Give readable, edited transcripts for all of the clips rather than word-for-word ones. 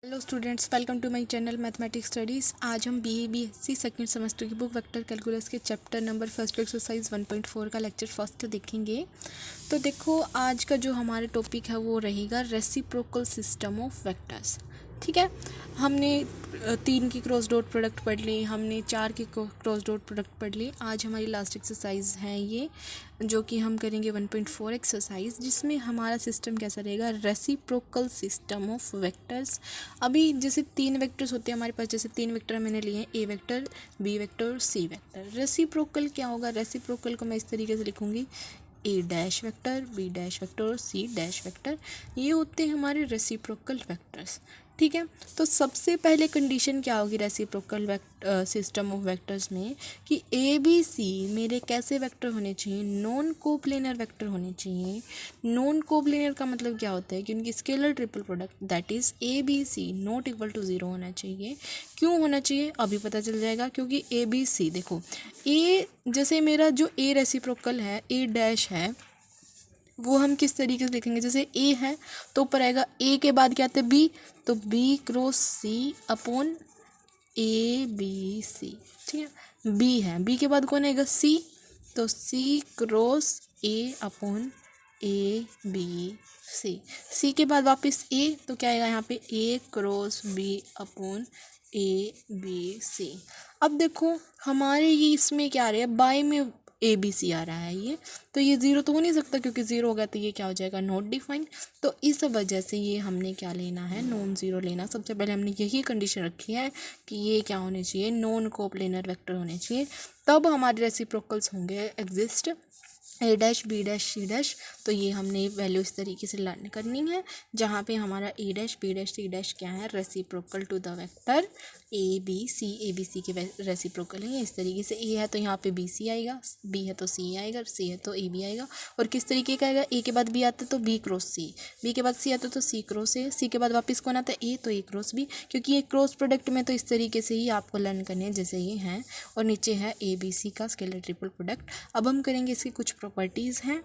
Hello students, welcome to my channel mathematics studies. आज हम BA/BSc second semester की book vector calculus के chapter number first exercise 1.4 का lecture first देखेंगे। तो देखो, आज का जो हमारा टॉपिक है वो रहेगा रेसिप्रोकल सिस्टम ऑफ वेक्टर्स। ठीक है, हमने 3 की क्रॉस डॉट प्रोडक्ट पढ़ ली, हमने 4 की क्रॉस डॉट प्रोडक्ट पढ़ ली। आज हमारी लास्ट एक्सरसाइज है ये, जो कि हम करेंगे 1.4 एक्सरसाइज, जिसमें हमारा सिस्टम कैसा रहेगा, रेसिप्रोकल सिस्टम ऑफ वेक्टर्स। अभी जैसे 3 वेक्टर्स होते हैं हमारे पास, जैसे 3 वेक्टर मैंने लिए हैं, ए वेक्टर, बी वेक्टर और सी वेक्टर। रेसिप्रोकल क्या होगा, रेसिप्रोकल को मैं इस तरीके से लिखूंगी, A dash vector, B dash vector और सी डैश वेक्टर। ये होते हैं हमारे रेसिप्रोकल वेक्टर्स। ठीक है, तो सबसे पहले कंडीशन क्या होगी रेसिप्रोकल सिस्टम ऑफ वेक्टर्स में, कि ए बी सी मेरे कैसे वेक्टर होने चाहिए, नॉन कोप्लेनर वेक्टर होने चाहिए। नॉन कोप्लेनर का मतलब क्या होता है कि उनकी scalar triple product that is A B C not equal to 0 होना चाहिए। क्यों होना चाहिए अभी पता चल जाएगा, क्योंकि ए बी सी देखो, ए जैसे मेरा जो ए रेसिप्रोकल है, ए डैश है, वो हम किस तरीके से लिखेंगे, जैसे ए है तो ऊपर आएगा ए के बाद क्या आता है बी, तो B cross C upon A B C. ठीक है, बी है, बी के बाद कौन आएगा सी, तो C cross A upon A B C. C के बाद वापस ए, तो क्या आएगा यहाँ पे A cross B upon A B C. अब देखो हमारे ये इसमें क्या आ रहा है, बाय में ए बी सी आ रहा है ये, तो ये ज़ीरो तो हो नहीं सकता, क्योंकि ज़ीरो होगा तो ये क्या हो जाएगा, नॉट डिफाइंड। तो इस वजह से ये हमने क्या लेना है, नॉन ज़ीरो लेना। सबसे पहले हमने यही कंडीशन रखी है कि ये क्या होने चाहिए, नॉन कोप्लेनर वेक्टर होने चाहिए, तब हमारे रेसिप्रोकल्स होंगे exist, A dash B dash C dash. तो ये हमने वैल्यू इस तरीके से लर्न करनी है, जहाँ पे हमारा A dash B dash C dash क्या है, reciprocal to the vector A B C के रेसिप्रोकल है। इस तरीके से ए है तो यहाँ पे बी सी आएगा, बी है तो सी आएगा, सी है तो ए बी आएगा। और किस तरीके का आएगा, ए के बाद बी आता है तो बी क्रॉस सी, बी के बाद सी आता है तो सी क्रॉस ए, सी के बाद वापस कौन आता है ए, तो ए क्रॉस बी। क्योंकि ये क्रॉस प्रोडक्ट में तो इस तरीके से ही आपको लर्न करने हैं जैसे ये हैं, और नीचे है ए बी सी का स्केलर ट्रिपल प्रोडक्ट। अब हम करेंगे इसकी कुछ प्रॉपर्टीज़ हैं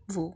वो।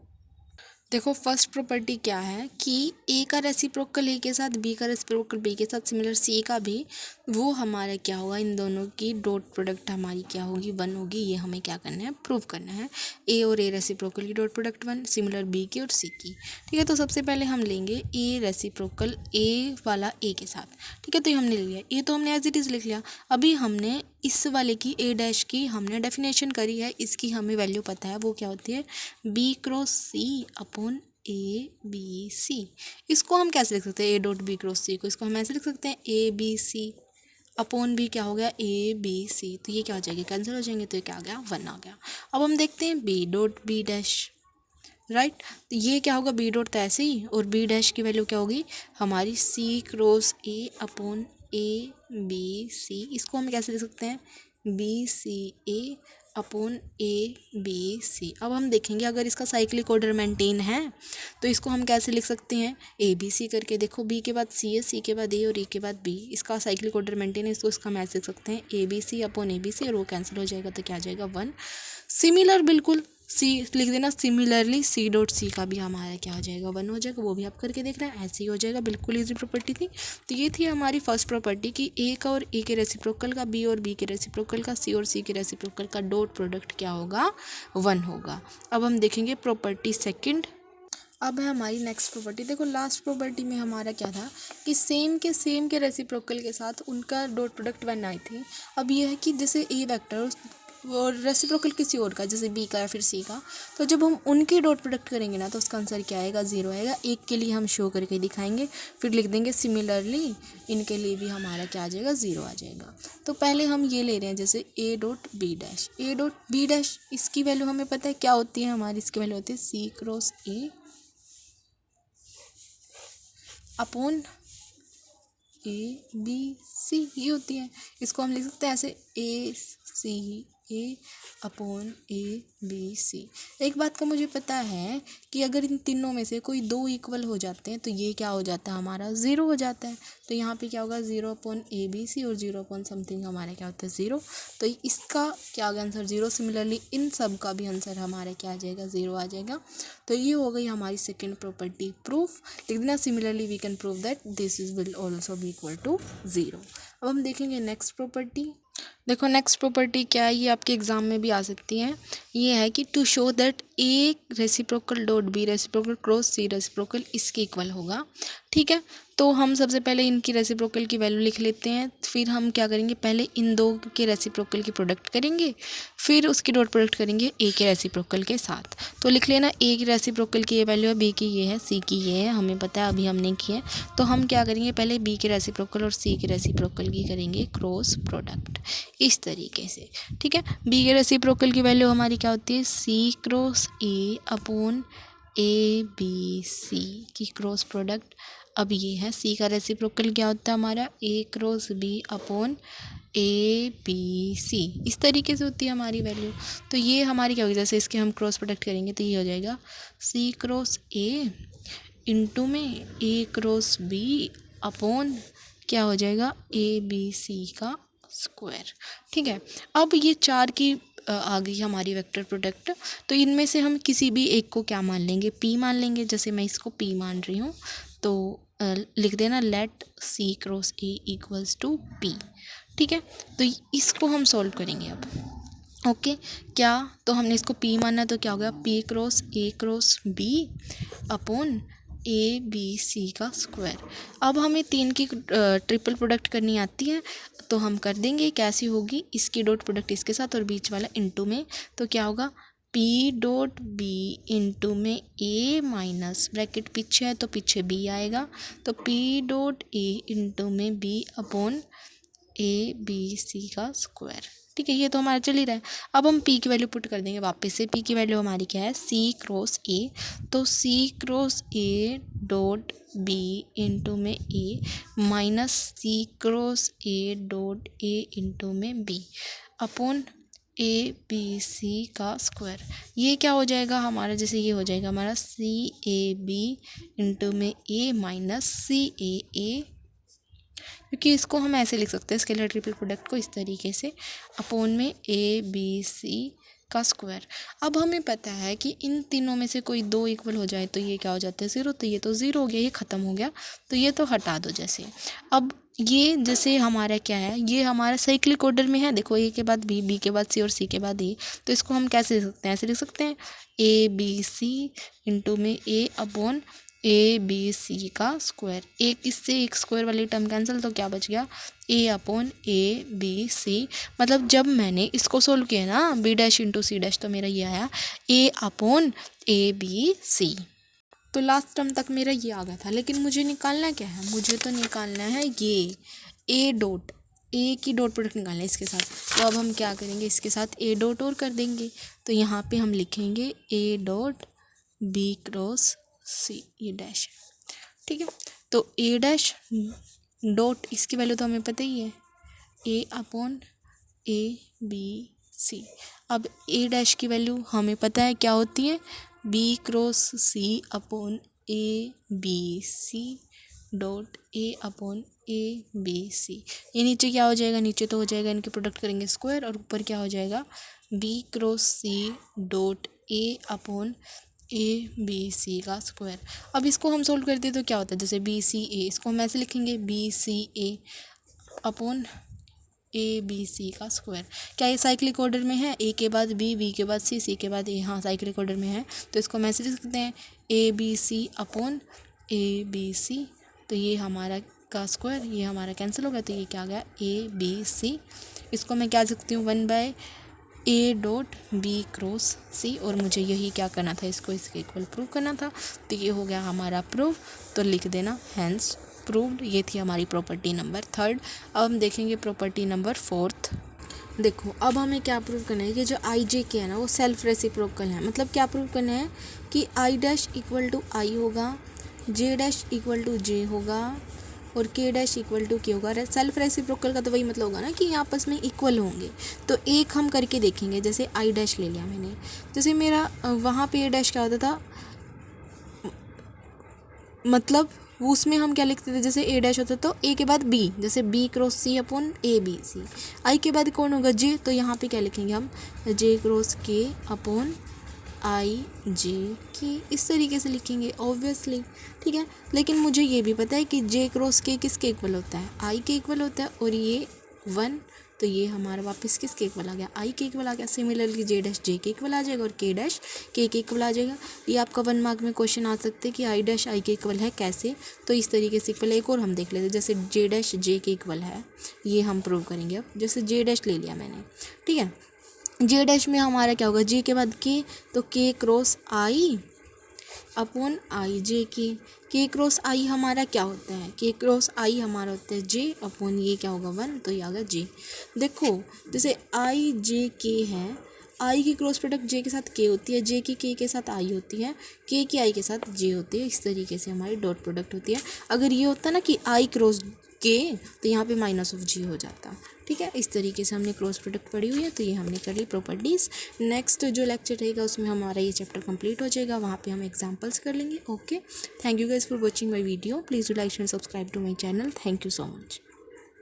देखो, फर्स्ट प्रॉपर्टी क्या है कि ए का रेसिप्रोकल ए के साथ, बी का रेसिप्रोकल बी के साथ, सिमिलर सी का भी, वो हमारा क्या होगा, इन दोनों की डॉट प्रोडक्ट हमारी क्या होगी, 1 होगी। ये हमें क्या करना है, प्रूव करना है। ए और ए रेसिप्रोकल की डॉट प्रोडक्ट 1, सिमिलर बी की और सी की। ठीक है, तो सबसे पहले हम लेंगे ए रेसिप्रोकल ए वाला ए के साथ। ठीक है, तो ये हमने ले लिया, ए तो हमने एज इट इज़ लिख लिया। अभी हमने इस वाले की ए डैश की हमने डेफिनेशन करी है, इसकी हमें वैल्यू पता है, वो क्या होती है, B cross C upon A B C. इसको हम कैसे लिख सकते हैं, A dot B cross C को, इसको हम ऐसे लिख सकते हैं, A B C upon B क्या हो गया, ए बी सी। तो ये क्या हो जाएगा, कैंसिल हो जाएंगे, तो ये क्या आ गया, 1 आ गया। अब हम देखते हैं B dot B dash, right. तो ये क्या होगा, बी डॉट तो ऐसे ही, और बी डैश की वैल्यू क्या होगी हमारी, C cross A upon A B C. इसको हम कैसे लिख सकते हैं, B C A upon A B C. अब हम देखेंगे अगर इसका साइक्लिक ऑर्डर मेंटेन है तो इसको हम कैसे लिख सकते हैं, ए बी सी करके। देखो, बी के बाद सी है, सी के बाद ए और ए के बाद बी, इसका साइक्लिक ऑर्डर मेंटेन है, तो इसका हम ऐसे लिख सकते हैं, A B C upon A B C, और वो कैंसिल हो जाएगा, तो क्या आ जाएगा, 1। सिमिलर बिल्कुल सी लिख देना, सिमिलरली सी डॉट सी का भी हमारा क्या हो जाएगा, 1 हो जाएगा। वो भी आप करके देख रहे हैं, ऐसे ही हो जाएगा, बिल्कुल इजी प्रॉपर्टी थी। तो ये थी हमारी फर्स्ट प्रॉपर्टी कि ए का और ए के रेसिप्रोकल का, बी और बी के रेसिप्रोकल का, सी और सी के रेसिप्रोकल का डॉट प्रोडक्ट क्या होगा, 1 होगा। अब हम देखेंगे प्रॉपर्टी सेकंड। अब है हमारी नेक्स्ट प्रॉपर्टी। देखो, लास्ट प्रॉपर्टी में हमारा क्या था कि सेम के रेसिप्रोकल के साथ उनका डॉट प्रोडक्ट 1 आई थी। अब यह है कि जैसे ए वेक्टर और रेसिप्रोकल किसी और का, जैसे बी का या फिर सी का, तो जब हम उनके डॉट प्रोडक्ट करेंगे ना, तो उसका आंसर क्या आएगा, 0 आएगा। एक के लिए हम शो करके दिखाएंगे, फिर लिख देंगे सिमिलरली इनके लिए भी हमारा क्या आ जाएगा, 0 आ जाएगा। तो पहले हम ये ले रहे हैं, जैसे A dot B dash, A dot B dash, इसकी वैल्यू हमें पता है क्या होती है हमारी, इसकी वैल्यू होती है C cross A upon A B C, ये होती है। इसको हम लिख सकते हैं ऐसे, ए सी ए अपॉन ए बी सी। एक बात का मुझे पता है कि अगर इन तीनों में से कोई दो इक्वल हो जाते हैं तो ये क्या हो जाता है, हमारा ज़ीरो हो जाता है। तो यहाँ पे क्या होगा, zero upon A B C और ज़ीरो अपॉन समथिंग हमारा क्या होता है, ज़ीरो। तो इसका क्या होगा आंसर, ज़ीरो। सिमिलरली इन सब का भी आंसर हमारा क्या आ जाएगा, ज़ीरो आ जाएगा। तो ये हो गई हमारी सेकेंड प्रॉपर्टी प्रूफ। लिख देना, similarly we can prove that this is will also be equal to zero. अब हम देखेंगे नेक्स्ट प्रॉपर्टी। देखो नेक्स्ट प्रॉपर्टी क्या है, ये आपके एग्जाम में भी आ सकती है। ये है कि to show that a reciprocal dot b reciprocal cross c reciprocal इसके इक्वल होगा। ठीक है, तो हम सबसे पहले इनकी रेसिप्रोकल की वैल्यू लिख लेते हैं। फिर हम क्या करेंगे, पहले इन दो के रेसिप्रोकल की प्रोडक्ट करेंगे, फिर उसकी डॉट प्रोडक्ट करेंगे ए के रेसिप्रोकल के साथ। तो लिख लेना, ए की रेसिप्रोकल की ये वैल्यू है, बी की ये है, सी की ये है, हमें पता है अभी हमने की है। तो हम क्या करेंगे, पहले बी के रेसिप्रोकल और सी के रेसिप्रोकल की करेंगे क्रॉस प्रोडक्ट इस तरीके से। ठीक है, बी के रेसिप्रोकल की वैल्यू हमारी क्या होती है, C cross A upon A B C की क्रॉस प्रोडक्ट। अब ये है सी का रेसिप्रोकल क्या होता है हमारा, A cross B upon A B C, इस तरीके से होती है हमारी वैल्यू। तो ये हमारी क्या होगी, जैसे इसके हम क्रॉस प्रोडक्ट करेंगे तो ये हो जाएगा सी क्रॉस ए इंटू में ए क्रॉस बी अपॉन क्या हो जाएगा, ए बी सी का स्क्वायर। ठीक है, अब ये चार की आ गई हमारी वेक्टर प्रोडक्ट। तो इनमें से हम किसी भी एक को क्या मान लेंगे, पी मान लेंगे। जैसे मैं इसको पी मान रही हूँ, तो लिख देना let c cross a equals to p. ठीक है, तो इसको हम सॉल्व करेंगे अब। ओके, क्या, तो हमने इसको पी माना तो क्या हो गया, p cross B upon A B c का स्क्वायर। अब हमें तीन की ट्रिपल प्रोडक्ट करनी आती है, तो हम कर देंगे। कैसी होगी, इसकी डॉट प्रोडक्ट इसके साथ और बीच वाला इनटू में, तो क्या होगा, पी डॉट बी इंटू में ए माइनस ब्रैकेट पीछे है तो पीछे बी आएगा, तो पी डॉट ए इंटू में b upon A B c का स्क्वायर। ठीक है, ये तो हमारा चल ही रहा है। अब हम p की वैल्यू पुट कर देंगे वापस से। p की वैल्यू हमारी क्या है, c क्रॉस a, तो c cross a dot b into में a minus c cross a dot a into में b upon A B c का स्क्वायर। ये क्या हो जाएगा हमारा, जैसे ये हो जाएगा हमारा सी ए बी इंटू में a माइनस सी ए ए, क्योंकि इसको हम ऐसे लिख सकते हैं स्केलर ट्रिपल प्रोडक्ट को इस तरीके से, अपॉन में ए बी सी का स्क्वायर। अब हमें पता है कि इन तीनों में से कोई दो इक्वल हो जाए तो ये क्या हो जाता है, ज़ीरो। तो ये तो ज़ीरो हो गया, ये ख़त्म हो गया, तो ये तो हटा दो। जैसे अब ये जैसे हमारा क्या है, ये हमारा साइक्लिक ऑर्डर में है। देखो, ए के बाद बी, बी के बाद सी और सी के बाद ए। तो इसको हम कैसे लिख सकते हैं, ऐसे लिख सकते हैं ए बी सी इंटू में ए अपॉन ए बी सी का स्क्वायर। एक इससे एक स्क्वायर वाली टर्म कैंसिल, तो क्या बच गया, ए अपॉन ए बी सी। मतलब जब मैंने इसको सोल्व किया ना, b dash into c dash, तो मेरा ये आया ए अपॉन ए बी सी। तो लास्ट टर्म तक मेरा ये आ गया था, लेकिन मुझे निकालना क्या है, मुझे तो निकालना है ये ए डॉट, ए की डॉट प्रोडक्ट निकालना है इसके साथ। तो अब हम क्या करेंगे, इसके साथ ए डॉट और कर देंगे। तो यहाँ पे हम लिखेंगे ए डॉट बी क्रॉस सी, ये डैश है। ठीक है, तो ए डैश डॉट, इसकी वैल्यू तो हमें पता ही है, ए अपॉन ए बी सी। अब ए डैश की वैल्यू हमें पता है क्या होती है, B cross C upon A B c dot a upon A B C. ये नीचे क्या हो जाएगा, नीचे तो हो जाएगा, इनके प्रोडक्ट करेंगे स्क्वायर, और ऊपर क्या हो जाएगा, b cross c dot a upon A B c का स्क्वायर। अब इसको हम सोल्व करते हैं तो क्या होता है, जैसे बी सी ए, इसको हम ऐसे लिखेंगे b C A upon A B c का स्क्वायर। क्या ये साइक्लिक ऑर्डर में है, ए के बाद बी, बी के बाद सी, सी के बाद ए, हाँ साइक्लिक ऑर्डर में है। तो इसको हम ऐसे लिख सकते हैं A B C upon A B c. तो ये हमारा का स्क्वायर, ये हमारा कैंसिल हो गया, तो ये क्या आ गया, ए बी सी। इसको मैं क्या लिख सकती हूँ, 1/a डॉट बी क्रॉस सी, और मुझे यही क्या करना था, इसको इसके इक्वल प्रूव करना था। तो ये हो गया हमारा प्रूव, तो लिख देना हैंस प्रूव्ड। ये थी हमारी प्रॉपर्टी नंबर 3। अब हम देखेंगे प्रॉपर्टी नंबर 4। देखो, अब हमें क्या प्रूव करना है कि जो आई जे के है ना, वो सेल्फ रेसिप्रोकल है। मतलब क्या प्रूव करना है कि आई डैश इक्वल टू आई होगा, जे डैश इक्वल टू जे होगा, और के डैश इक्वल टू के होगा। सेल्फ रेसिप्रोकल का तो वही मतलब होगा ना कि आपस में इक्वल होंगे। तो एक हम करके देखेंगे, जैसे आई डैश ले लिया मैंने, जैसे मेरा वहाँ पे ए डैश क्या होता था, मतलब उसमें हम क्या लिखते थे, जैसे ए डैश होता तो ए के बाद बी, जैसे B cross C upon A B C. I के बाद कौन होगा, जे, तो यहाँ पे क्या लिखेंगे हम, जे क्रॉस के अपॉन आई जे के, इस तरीके से लिखेंगे ऑब्वियसली। ठीक है, लेकिन मुझे ये भी पता है कि जे क्रॉस के किसके इक्वल होता है, आई के इक्वल होता है, और ये 1, तो ये हमारा वापस किसके इक्वल आ गया, आई के इक्वल आ गया। सिमिलरली जे डैश जे के इक्वल आ जाएगा और के डैश के इक्वल आ जाएगा। ये आपका 1 मार्क में क्वेश्चन आ सकते हैं कि आई डैश आई के इक्वल है कैसे, तो इस तरीके से इक्वल है। एक और हम देख लेते हैं, जैसे जे डैश जे के इक्वल है, ये हम प्रूव करेंगे। अब जैसे जे डैश ले लिया मैंने, ठीक है, जे डैश में हमारा क्या होगा, जे के बाद के, तो के क्रॉस आई अपॉन आई जे के क्रॉस आई हमारा क्या होता है, के क्रॉस आई हमारा होता है जे अपॉन ये क्या होगा 1, तो ये आ गया जे। देखो जैसे आई जे के है, आई की क्रॉस प्रोडक्ट जे के साथ के होती है, जे की के साथ आई होती है, के की आई के साथ जे होती है, इस तरीके से हमारी डॉट प्रोडक्ट होती है। अगर ये होता ना कि आई क्रॉस के, तो यहाँ पे माइनस ऑफ जी हो जाता। ठीक है, इस तरीके से हमने क्रॉस प्रोडक्ट पढ़ी हुई है, तो ये हमने कर ली प्रॉपर्टीज़। नेक्स्ट जो लेक्चर रहेगा उसमें हमारा ये चैप्टर कंप्लीट हो जाएगा, वहाँ पे हम एग्जांपल्स कर लेंगे। Okay, thank you guys for watching my video, please do like and subscribe to my channel. Thank you so much.